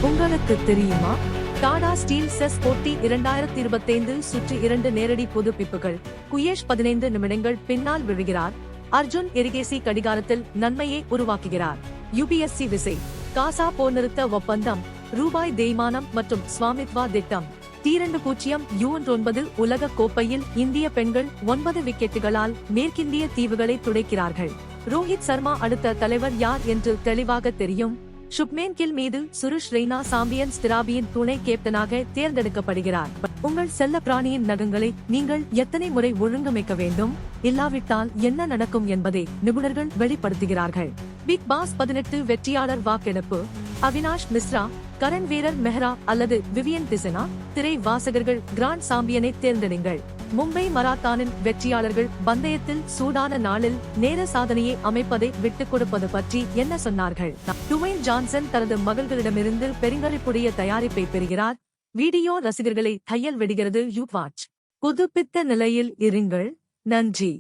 உங்களுக்கு தெரியுமா? Tata steel chess போட்டி 2025 சுற்று 2 நேரடி புதுப்பிப்புகள். குயேஷ் 15 நிமிடங்கள் பின்னால் விழுகிறார். அர்ஜுன் எரிகேசி கடிகாரத்தில் நன்மையை உருவாக்குகிறார். யுபிஎஸ்சி விசை காசா போர் நிறுத்த ஒப்பந்தம், ரூபாய் தேய்மானம் மற்றும் ஸ்வாமித்வா திட்டம். T20U19 உலக கோப்பையில் இந்திய பெண்கள் 9 விக்கெட்டுகளால் மேற்கிந்திய தீவுகளை துடைக்கிறார்கள். ரோஹித் சர்மா அடுத்த தலைவர் யார் என்று தெளிவாக தெரியும். சுப்மேன் கில் மீது சுருஷ் ரெய்னா சாம்பியன்ஸ் திராபியின் துணை கேப்டனாக தேர்ந்தெடுக்கப்படுகிறார். உங்கள் செல்ல பிராணியின் நகங்களை நீங்கள் எத்தனை முறை ஒழுங்கமைக்க வேண்டும், இல்லாவிட்டால் என்ன நடக்கும் என்பதை நிபுணர்கள் வெளிப்படுத்துகிறார்கள். பிக் பாஸ் 18 வெற்றியாளர் வாக்கெடுப்பு. அவினாஷ் மிஸ்ரா, கரண் வீரர் மெஹ்ரா அல்லது விவியன் திசனா? திரை வாசகர்கள் கிராண்ட் சாம்பியனை தேர்ந்தெடுங்கள். மும்பை மராத்தானின் வெற்றியாளர்கள் பந்தயத்தில் சூடான நாளில் நேர சாதனையை அமைப்பதை விட்டுக் கொடுப்பது பற்றி என்ன சொன்னார்கள்? டுவைன் ஜான்சன் தனது மகள்களிடமிருந்து பெருங்களிப்புடைய தயாரிப்பை பெறுகிறார். வீடியோ ரசிகர்களை தையல் விடுகிறது. You watch. புதுப்பித்த நிலையில் இருங்கள். நன்றி.